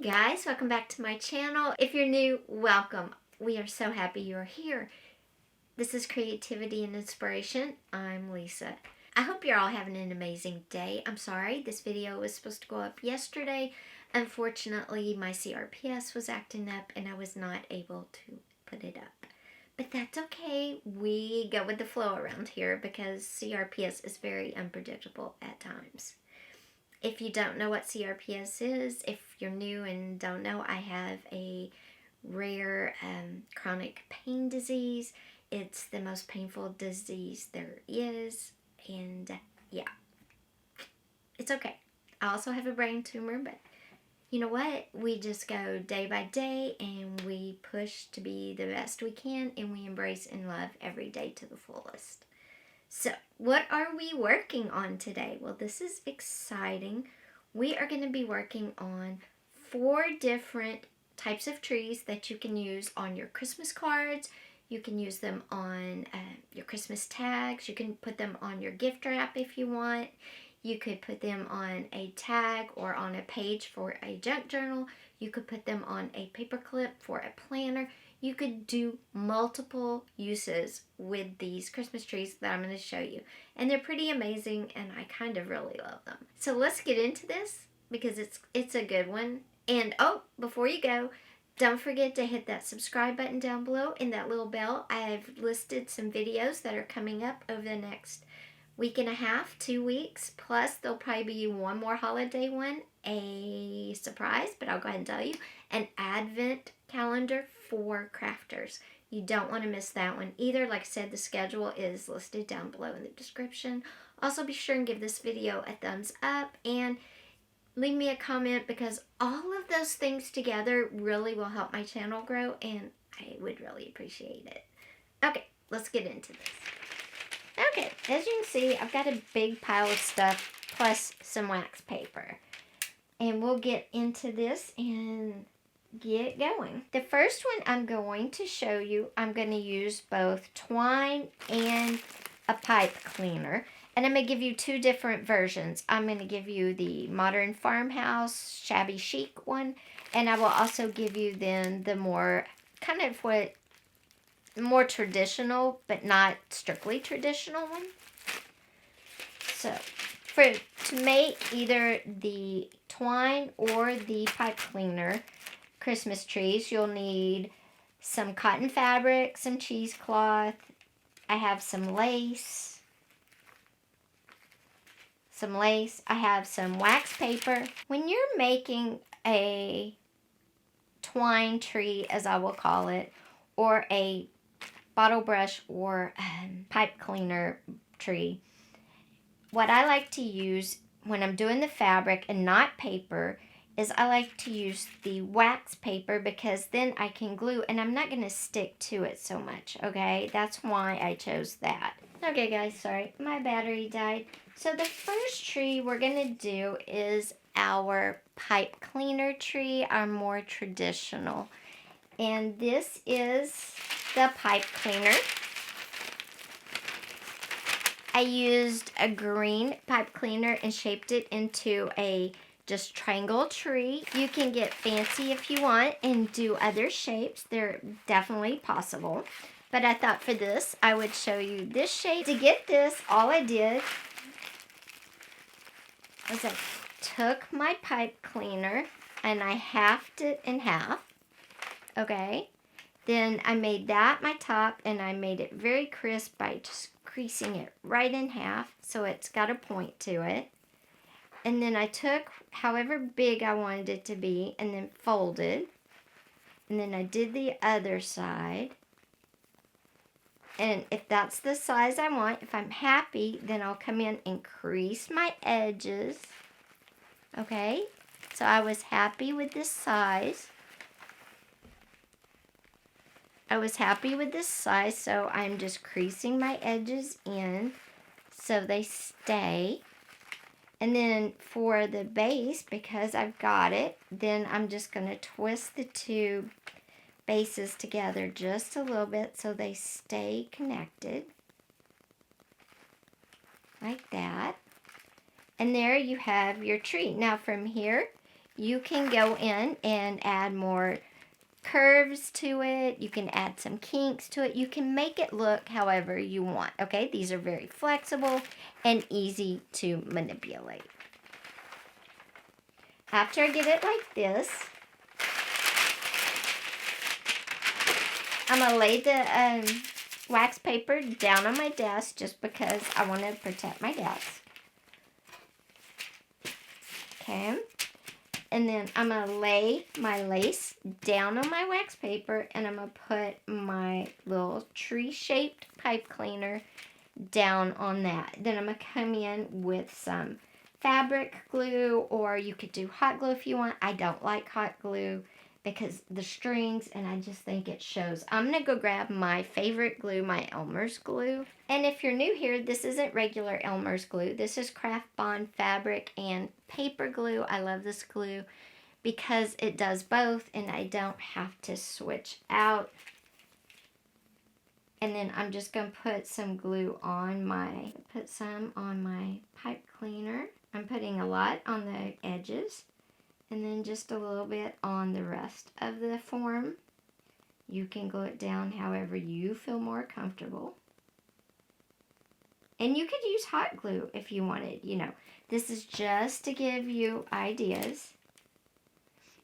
Hey guys, welcome back to my channel. If you're new, welcome. We are so happy you're here. This is Creativity and Inspiration. I'm Lisa. I hope you're all having an amazing day. I'm sorry, this video was supposed to go up yesterday. Unfortunately, my CRPS was acting up and I was not able to put it up. But that's okay. We go with the flow around here because CRPS is very unpredictable at times. If you don't know what CRPS is, if you're new and don't know, I have a rare chronic pain disease. It's the most painful disease there is, and yeah, it's okay. I also have a brain tumor, but you know what? We just go day by day and we push to be the best we can, and we embrace and love every day to the fullest. So, what are we working on today? Well, this is exciting. We are going to be working on 4 different types of trees that you can use on your Christmas cards. You can use them on your Christmas tags. You can put them on your gift wrap if you want. You could put them on a tag or on a page for a junk journal. You could put them on a paper clip for a planner. You could do multiple uses with these Christmas trees that I'm going to show you. And they're pretty amazing, and I kind of really love them. So let's get into this because it's a good one. And oh, before you go, don't forget to hit that subscribe button down below and that little bell. I've listed some videos that are coming up over the next week and a half, 2 weeks, plus there'll probably be one more holiday one, a surprise, but I'll go ahead and tell you, an advent calendar for crafters. You don't want to miss that one either. Like I said, the schedule is listed down below in the description. Also, be sure and give this video a thumbs up and leave me a comment because all of those things together really will help my channel grow, and I would really appreciate it. Okay, let's get into this. Okay, as you can see, I've got a big pile of stuff plus some wax paper. And we'll get into this and get going. The first one I'm going to show you, I'm going to use both twine and a pipe cleaner. And I'm going to give you 2 different versions. I'm going to give you the modern farmhouse, shabby chic one. And I will also give you then the more kind of what more traditional, but not strictly traditional one. So, to make either the twine or the pipe cleaner Christmas trees, you'll need some cotton fabric, some cheesecloth. I have some lace. I have some wax paper. When you're making a twine tree, as I will call it, or a bottle brush or pipe cleaner tree, what I like to use when I'm doing the fabric and not paper is I like to use the wax paper because then I can glue and I'm not going to stick to it so much, okay? That's why I chose that. Okay guys, sorry, my battery died. So the first tree we're going to do is our pipe cleaner tree, our more traditional. And this is the pipe cleaner. I used a green pipe cleaner and shaped it into a just triangle tree. You can get fancy if you want and do other shapes. They're definitely possible. But I thought for this, I would show you this shape. To get this, all I did was I took my pipe cleaner and I halved it in half. Okay? Then I made that my top, and I made it very crisp by just creasing it right in half so it's got a point to it. And then I took however big I wanted it to be and then folded. And then I did the other side. And if that's the size I want, if I'm happy, then I'll come in and crease my edges. Okay? So I was happy with this size. So I'm just creasing my edges in so they stay. And then for the base, because I've got it, then I'm just going to twist the 2 bases together just a little bit so they stay connected. Like that. And there you have your tree. Now from here, you can go in and add more curves to it. You can add some kinks to it. You can make it look however you want, okay? These are very flexible and easy to manipulate. After I get it like this, I'm going to lay the wax paper down on my desk just because I want to protect my desk. Okay. And then I'm going to lay my lace down on my wax paper, and I'm going to put my little tree-shaped pipe cleaner down on that. Then I'm going to come in with some fabric glue, or you could do hot glue if you want. I don't like hot glue because the strings, and I just think it shows. I'm going to go grab my favorite glue, my Elmer's glue. And if you're new here, this isn't regular Elmer's glue. This is Craft Bond fabric and paper glue. I love this glue because it does both, and I don't have to switch out. And then I'm just going to put some glue on my pipe cleaner. I'm putting a lot on the edges, and then just a little bit on the rest of the form. You can glue it down however you feel more comfortable. And you could use hot glue if you wanted, you know. This is just to give you ideas.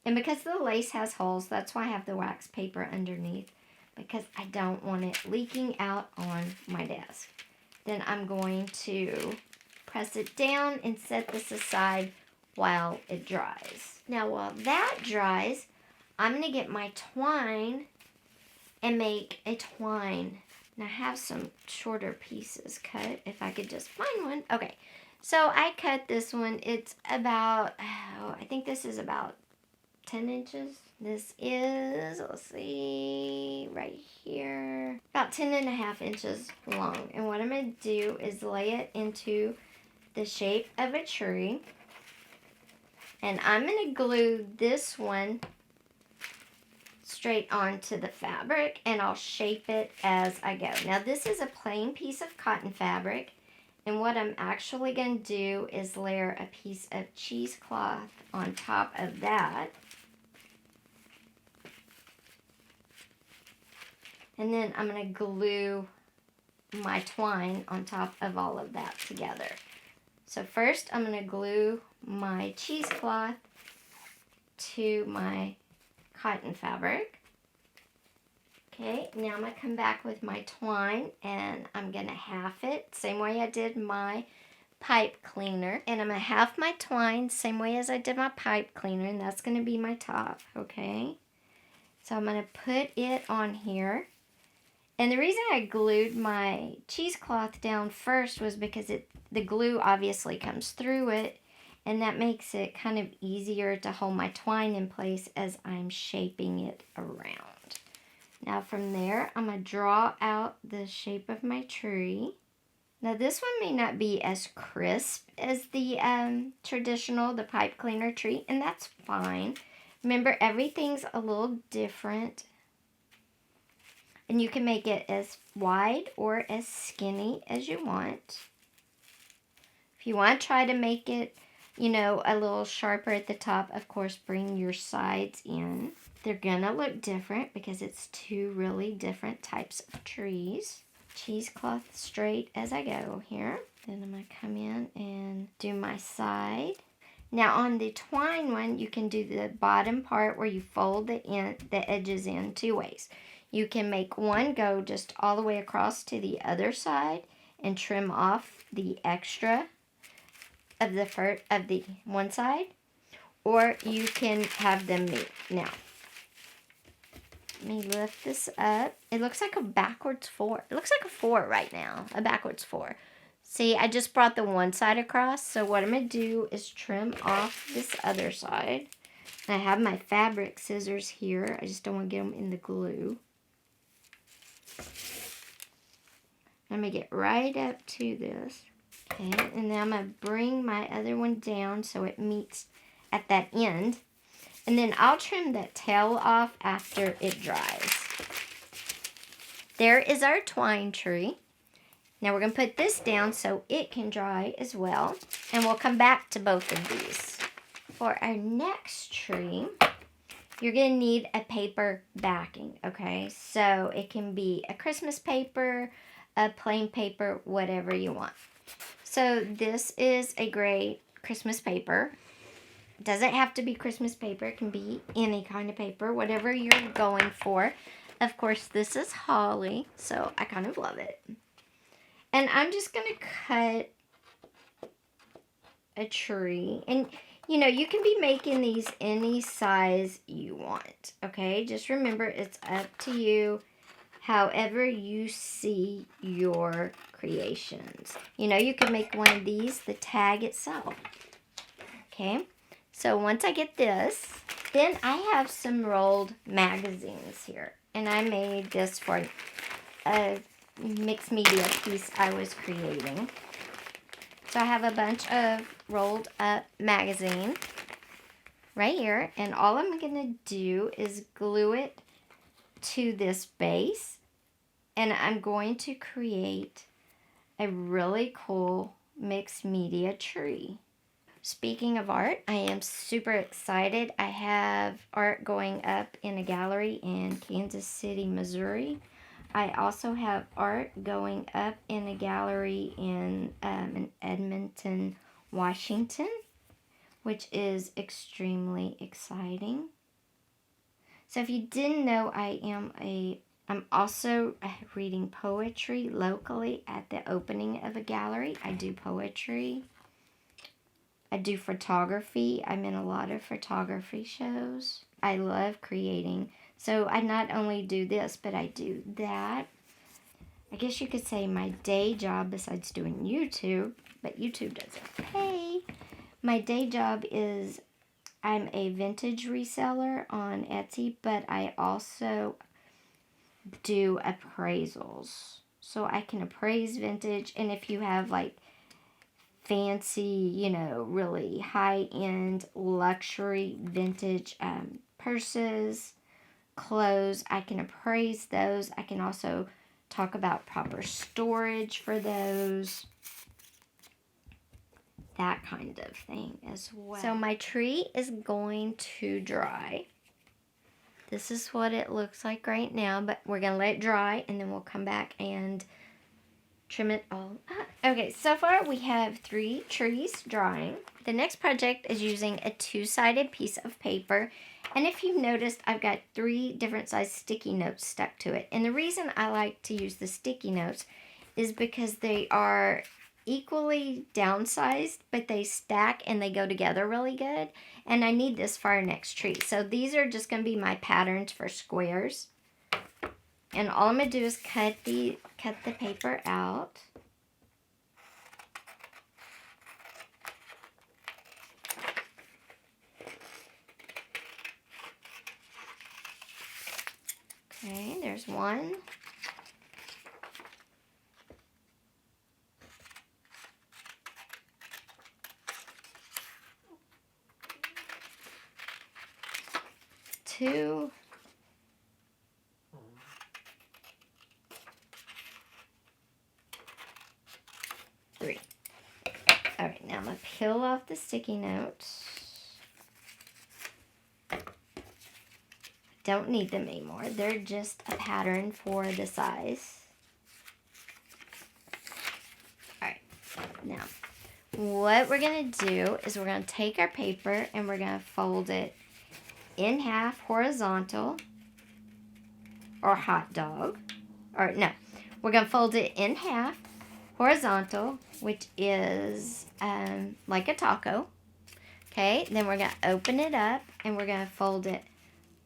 And because the lace has holes, that's why I have the wax paper underneath, because I don't want it leaking out on my desk. Then I'm going to press it down and set this aside while it dries. Now while that dries, I'm going to get my twine and make a twine. Now I have some shorter pieces cut, if I could just find one. Okay, so I cut this one. It's about, I think this is about 10 inches. This is, let's see, right here, about 10.5 inches long. And what I'm going to do is lay it into the shape of a tree. And I'm going to glue this one straight onto the fabric, and I'll shape it as I go. Now this is a plain piece of cotton fabric, and what I'm actually going to do is layer a piece of cheesecloth on top of that. And then I'm going to glue my twine on top of all of that together. So first I'm going to glue my cheesecloth to my cotton fabric. Okay, now I'm going to come back with my twine, and I'm going to half it, same way I did my pipe cleaner. And I'm going to half my twine, same way as I did my pipe cleaner, and that's going to be my top, okay? So I'm going to put it on here. And the reason I glued my cheesecloth down first was because the glue obviously comes through it, and that makes it kind of easier to hold my twine in place as I'm shaping it around. Now from there, I'm going to draw out the shape of my tree. Now this one may not be as crisp as the traditional, the pipe cleaner tree, and that's fine. Remember, everything's a little different. And you can make it as wide or as skinny as you want. If you want to try to make it, you know, a little sharper at the top, of course, bring your sides in. They're going to look different because it's two really different types of trees. Cheesecloth straight as I go here. Then I'm going to come in and do my side. Now on the twine one, you can do the bottom part where you fold the edges in two ways. You can make one go just all the way across to the other side and trim off the extra of the one side, or you can have them meet. Now, let me lift this up. It looks like a backwards 4. It looks like a 4 right now, a backwards 4. See, I just brought the one side across, so what I'm going to do is trim off this other side. I have my fabric scissors here. I just don't want to get them in the glue. I'm going to get right up to this. Okay, and then I'm going to bring my other one down so it meets at that end. And then I'll trim that tail off after it dries. There is our twine tree. Now we're going to put this down so it can dry as well. And we'll come back to both of these. For our next tree, you're going to need a paper backing, okay? So it can be a Christmas paper, a plain paper, whatever you want. So this is a great Christmas paper. It doesn't have to be Christmas paper. It can be any kind of paper, whatever you're going for. Of course, this is holly, so I kind of love it. And I'm just going to cut a tree. And, you know, you can be making these any size you want, okay? Just remember, it's up to you, however you see your creations. You know, you can make one of these the tag itself, okay? So once I get this, then I have some rolled magazines here. And I made this for a mixed media piece I was creating. So I have a bunch of rolled up magazine right here. And all I'm going to do is glue it to this base. And I'm going to create a really cool mixed media tree. Speaking of art, I am super excited. I have art going up in a gallery in Kansas City, Missouri. I also have art going up in a gallery in Edmonton, Washington, which is extremely exciting. So if you didn't know, I'm also reading poetry locally at the opening of a gallery. I do poetry. I do photography. I'm in a lot of photography shows. I love creating. So I not only do this, but I do that. I guess you could say my day job besides doing YouTube, but YouTube doesn't pay. My day job is I'm a vintage reseller on Etsy, but I also do appraisals. So I can appraise vintage, and if you have like fancy, you know, really high-end luxury vintage purses, clothes, I can appraise those. I can also talk about proper storage for those, that kind of thing as well. So my tree is going to dry. This is what it looks like right now, but we're going to let it dry and then we'll come back and trim it all up. Okay, so far we have 3 trees drying. The next project is using a 2-sided piece of paper. And if you've noticed, I've got 3 different size sticky notes stuck to it. And the reason I like to use the sticky notes is because they are equally downsized, but they stack and they go together really good. And I need this for our next tree. So these are just going to be my patterns for squares. And all I'm going to do is cut the paper out. Okay, there's one. Two. 3. All right, now I'm going to peel off the sticky notes. Don't need them anymore. They're just a pattern for the size. All right, now what we're going to do is we're going to take our paper and we're going to fold it in half horizontal, or hot dog. Or no, we're going to fold it in half horizontal, which is like a taco. Okay, then we're going to open it up and we're going to fold it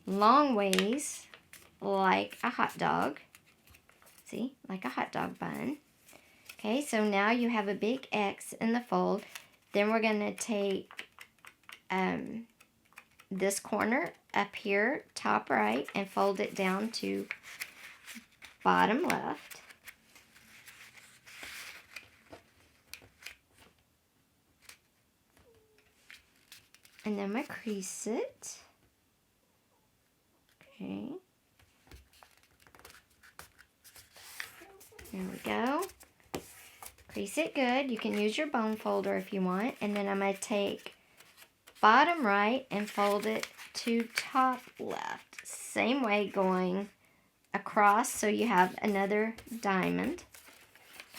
long ways like a hot dog. See, like a hot dog bun. Okay, so now you have a big X in the fold. Then we're going to take this corner up here, top right, and fold it down to bottom left. And then I'm going to crease it. Okay. There we go. Crease it good. You can use your bone folder if you want. And then I'm going to take bottom right and fold it to top left. Same way, going across so you have another diamond.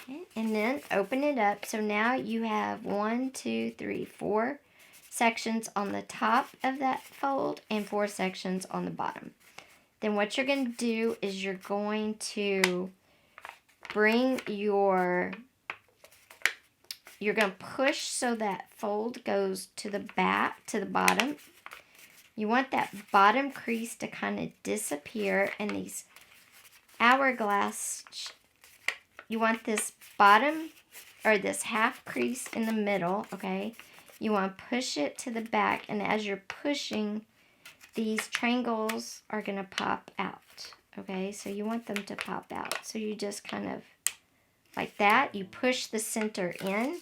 Okay, and then open it up. So now you have 1, 2, 3, 4 sections on the top of that fold and 4 sections on the bottom. Then what you're going to do is you're going to bring you're going to push so that fold goes to the back, to the bottom. You want that bottom crease to kind of disappear, and these hourglass, you want this bottom, or this half crease in the middle, okay? You want to push it to the back, and as you're pushing, these triangles are going to pop out, okay? So you want them to pop out. So you just kind of, like that, you push the center in,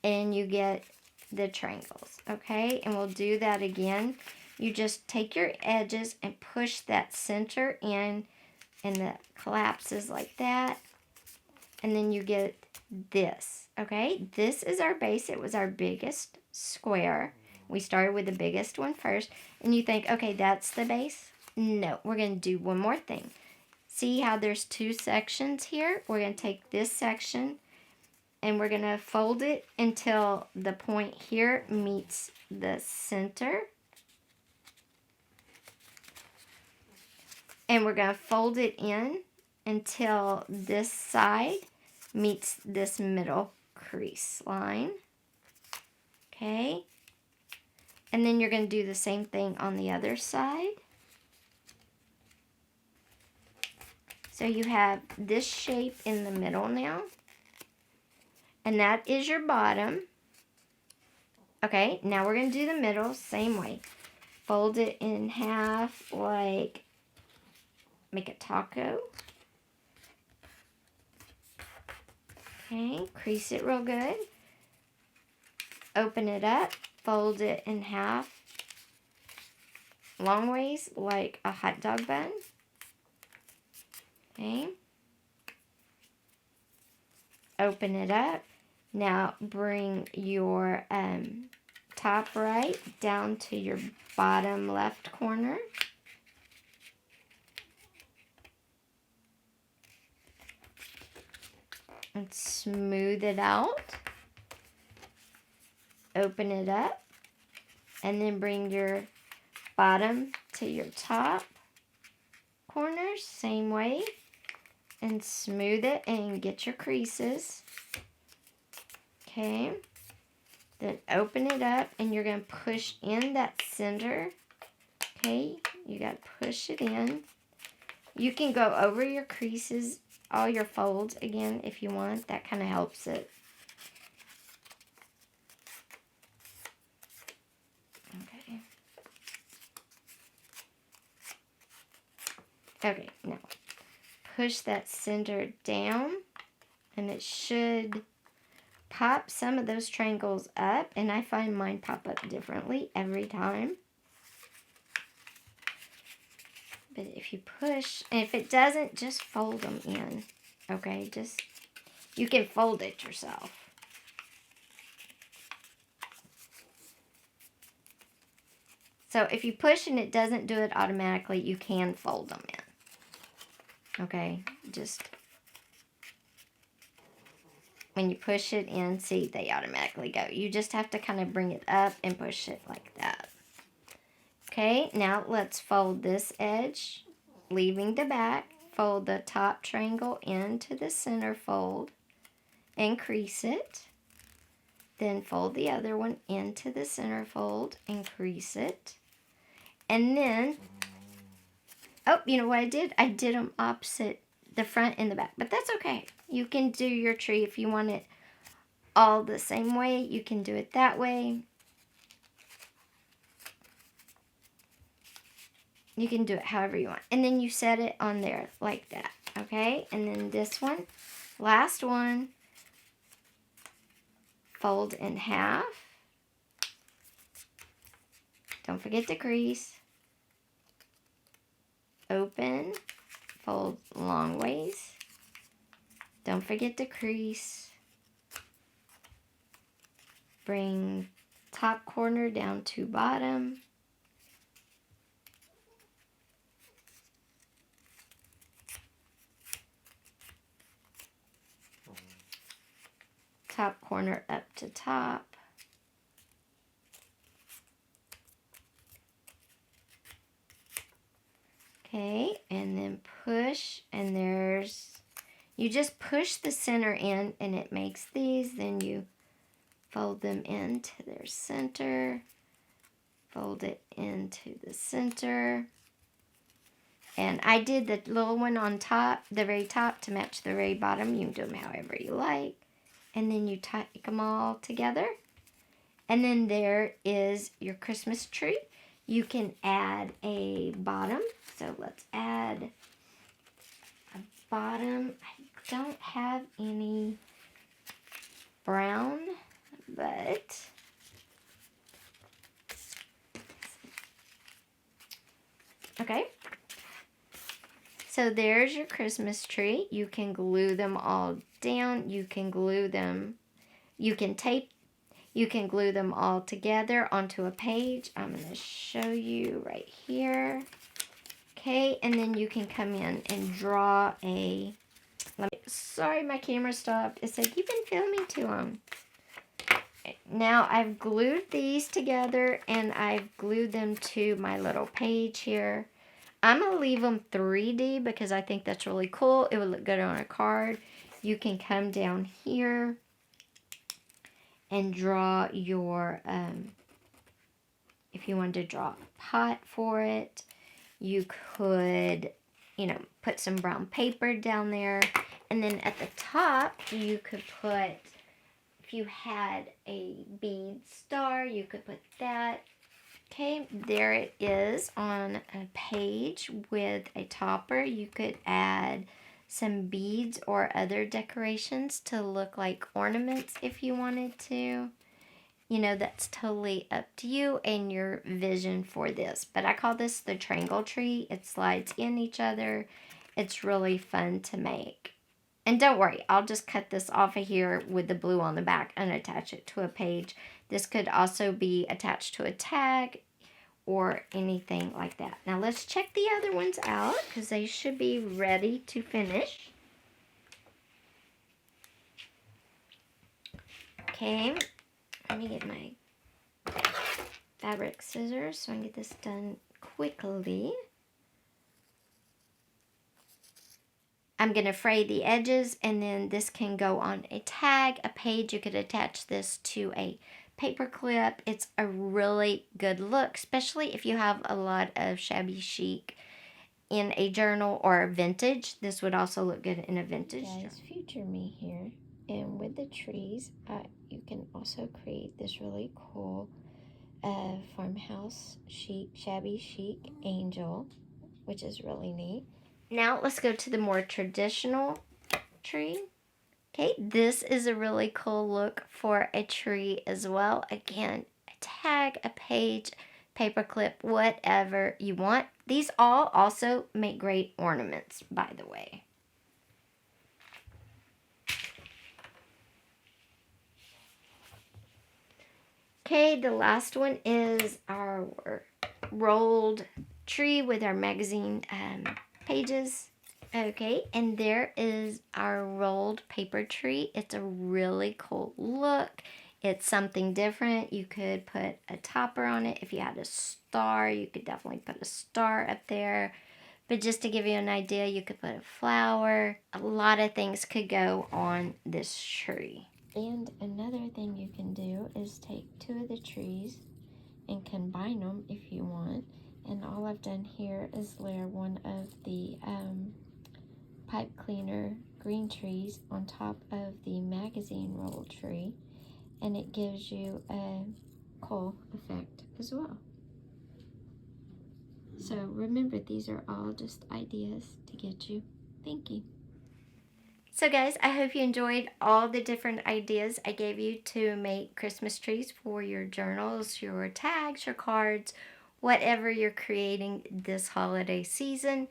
and you get the triangles, okay? And we'll do that again. You just take your edges and push that center in, and that collapses like that. And then you get this, okay? This is our base. It was our biggest square. We started with the biggest one first. And you think, okay, that's the base? No, we're going to do one more thing. See how there's 2 sections here? We're going to take this section and we're going to fold it until the point here meets the center. And we're going to fold it in until this side meets this middle crease line. Okay? And then you're going to do the same thing on the other side. So you have this shape in the middle now. And that is your bottom. Okay, now we're going to do the middle, same way. Fold it in half, like make a taco. Okay, crease it real good. Open it up, fold it in half, long ways, like a hot dog bun. Okay. Open it up. Now bring your top right down to your bottom left corner. And smooth it out. Open it up. And then bring your bottom to your top corner, same way. And smooth it and get your creases. Okay. Then open it up and you're going to push in that center. Okay. You got to push it in. You can go over your creases, all your folds again if you want. That kind of helps it. Okay. Okay, now push that center down and it should pop some of those triangles up, and I find mine pop up differently every time. But if you push, and if it doesn't, just fold them in. Okay, you can fold it yourself. So if you push and it doesn't do it automatically, you can fold them in. Okay, just when you push it in, see, they automatically go. You just have to kind of bring it up and push it like that. Okay, now let's fold this edge, leaving the back. Fold the top triangle into the center fold and crease it. Then fold the other one into the center fold and crease it. And then, oh, you know what I did? I did them opposite the front and the back, but that's okay. You can do your tree if you want it all the same way. You can do it that way. You can do it however you want. And then you set it on there like that, okay? And then this one, last one, fold in half. Don't forget to crease. Open, fold long ways. Don't forget to crease. Bring top corner down to bottom. Top corner up to top. Okay, and then push, and you just push the center in and it makes these. Then you fold them into their center, fold it into the center. And I did the little one on top, the very top, to match the very bottom. You can do them however you like. And then you take them all together. And then there is your Christmas tree. You can add a bottom. So let's add a bottom. I don't have any brown, but okay. So there's your Christmas tree. You can glue them all down. You can glue them. You can glue them all together onto a page. I'm going to show you right here. Okay, and then you can come in and draw a... Sorry, my camera stopped. It said, you've been filming too long. Now I've glued these together and I've glued them to my little page here. I'm going to leave them 3D because I think that's really cool. It would look good on a card. You can come down here and draw your, if you wanted to draw a pot for it, you could, put some brown paper down there. And then at the top, you could put, if you had a bead star, you could put that. Okay, there it is on a page with a topper. You could add some beads or other decorations to look like ornaments if you wanted to. That's totally up to you and your vision for this. But I call this the triangle tree. It slides in each other. It's really fun to make. And don't worry, I'll just cut this off of here with the blue on the back and attach it to a page. This could also be attached to a tag or anything like that. Now let's check the other ones out because they should be ready to finish. Okay, let me get my fabric scissors so I can get this done quickly. I'm going to fray the edges, and then this can go on a tag, a page. You could attach this to a paper clip. It's a really good look, especially if you have a lot of shabby chic in a journal or vintage. This would also look good in a vintage journal. Future me here, and with the trees, you can also create this really cool farmhouse chic, shabby chic angel, which is really neat. Now let's go to the more traditional tree. Okay, this is a really cool look for a tree as well. Again, a tag, a page, paper clip, whatever you want. These all also make great ornaments, by the way. Okay, the last one is our rolled tree with our magazine pages. Okay, and there is our rolled paper tree. It's a really cool look. It's something different. You could put a topper on it. If you had a star, you could definitely put a star up there. But just to give you an idea, you could put a flower. A lot of things could go on this tree. And another thing you can do is take two of the trees and combine them if you want. And all I've done here is layer one of the pipe cleaner green trees on top of the magazine roll tree, and it gives you a cool effect as well. So remember, these are all just ideas to get you thinking. So guys, I hope you enjoyed all the different ideas I gave you to make Christmas trees for your journals, your tags, your cards, whatever you're creating this holiday season.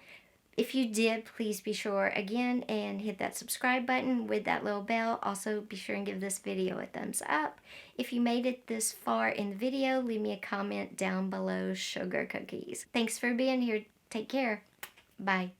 If you did, please be sure again and hit that subscribe button with that little bell. Also, be sure and give this video a thumbs up. If you made it this far in the video, leave me a comment down below, sugar cookies. Thanks for being here. Take care. Bye.